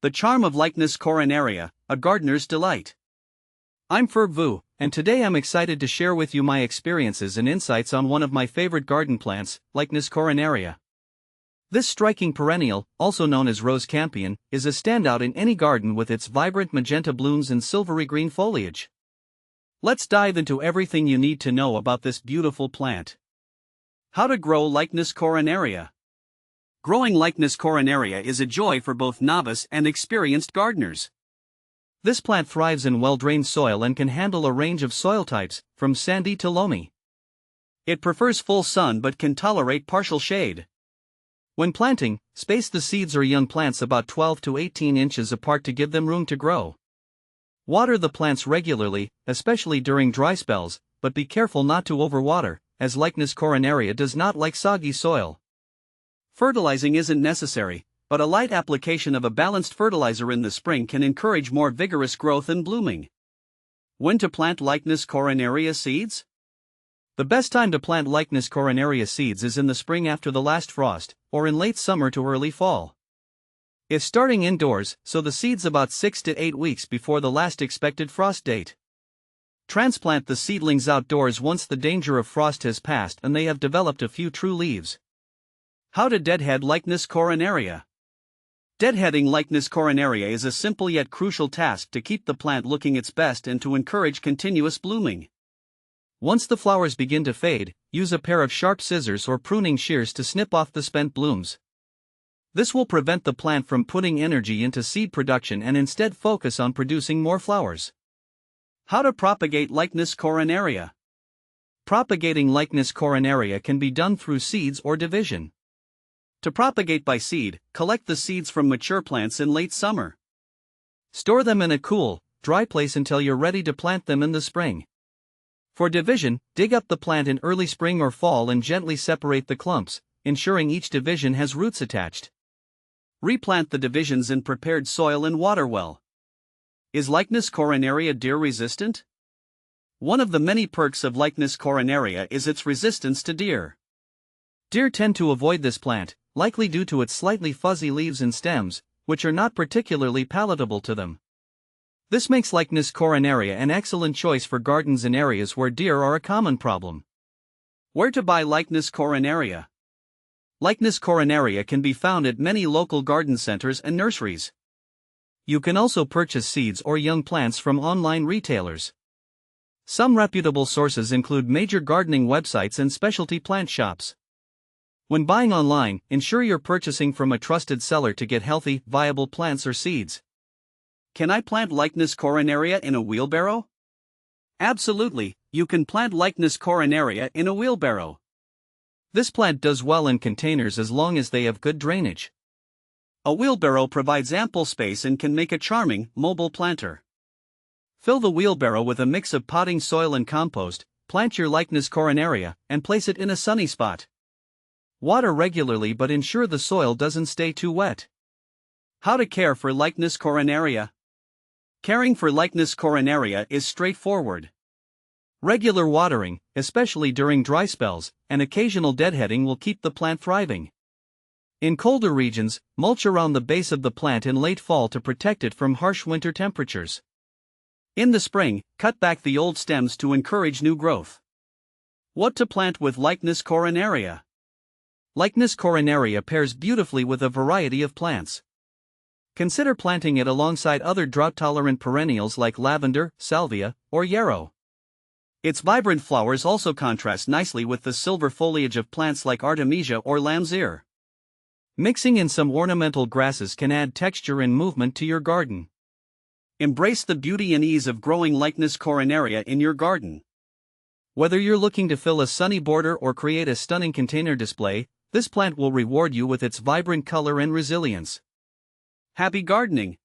The charm of Lychnis coronaria, a gardener's delight. I'm Ferb Vu, and today I'm excited to share with you my experiences and insights on one of my favorite garden plants, Lychnis coronaria. This striking perennial, also known as rose campion, is a standout in any garden with its vibrant magenta blooms and silvery green foliage. Let's dive into everything you need to know about this beautiful plant. How to grow Lychnis coronaria. Growing Lychnis coronaria is a joy for both novice and experienced gardeners. This plant thrives in well-drained soil and can handle a range of soil types, from sandy to loamy. It prefers full sun but can tolerate partial shade. When planting, space the seeds or young plants about 12 to 18 inches apart to give them room to grow. Water the plants regularly, especially during dry spells, but be careful not to overwater, as Lychnis coronaria does not like soggy soil. Fertilizing isn't necessary, but a light application of a balanced fertilizer in the spring can encourage more vigorous growth and blooming. When to plant Lychnis coronaria seeds? The best time to plant Lychnis coronaria seeds is in the spring after the last frost, or in late summer to early fall. If starting indoors, sow the seeds about 6 to 8 weeks before the last expected frost date. Transplant the seedlings outdoors once the danger of frost has passed and they have developed a few true leaves. How to deadhead Lychnis coronaria. Deadheading Lychnis coronaria is a simple yet crucial task to keep the plant looking its best and to encourage continuous blooming. Once the flowers begin to fade, use a pair of sharp scissors or pruning shears to snip off the spent blooms. This will prevent the plant from putting energy into seed production and instead focus on producing more flowers. How to propagate Lychnis coronaria. Propagating Lychnis coronaria can be done through seeds or division. To propagate by seed, collect the seeds from mature plants in late summer. Store them in a cool, dry place until you're ready to plant them in the spring. For division, dig up the plant in early spring or fall and gently separate the clumps, ensuring each division has roots attached. Replant the divisions in prepared soil and water well. Is Lychnis coronaria deer resistant? One of the many perks of Lychnis coronaria is its resistance to deer. Deer tend to avoid this plant, likely due to its slightly fuzzy leaves and stems, which are not particularly palatable to them. This makes Lychnis coronaria an excellent choice for gardens in areas where deer are a common problem. Where to buy Lychnis coronaria? Lychnis coronaria can be found at many local garden centers and nurseries. You can also purchase seeds or young plants from online retailers. Some reputable sources include major gardening websites and specialty plant shops. When buying online, ensure you're purchasing from a trusted seller to get healthy, viable plants or seeds. Can I plant Lychnis coronaria in a wheelbarrow? Absolutely, you can plant Lychnis coronaria in a wheelbarrow. This plant does well in containers as long as they have good drainage. A wheelbarrow provides ample space and can make a charming, mobile planter. Fill the wheelbarrow with a mix of potting soil and compost, plant your Lychnis coronaria, and place it in a sunny spot. Water regularly but ensure the soil doesn't stay too wet. How to care for Lychnis coronaria. Caring for Lychnis coronaria is straightforward. Regular watering, especially during dry spells, and occasional deadheading will keep the plant thriving. In colder regions, mulch around the base of the plant in late fall to protect it from harsh winter temperatures. In the spring, cut back the old stems to encourage new growth. What to plant with Lychnis coronaria? Lychnis coronaria pairs beautifully with a variety of plants. Consider planting it alongside other drought-tolerant perennials like lavender, salvia, or yarrow. Its vibrant flowers also contrast nicely with the silver foliage of plants like artemisia or lamb's ear. Mixing in some ornamental grasses can add texture and movement to your garden. Embrace the beauty and ease of growing Lychnis coronaria in your garden. Whether you're looking to fill a sunny border or create a stunning container display, this plant will reward you with its vibrant color and resilience. Happy gardening!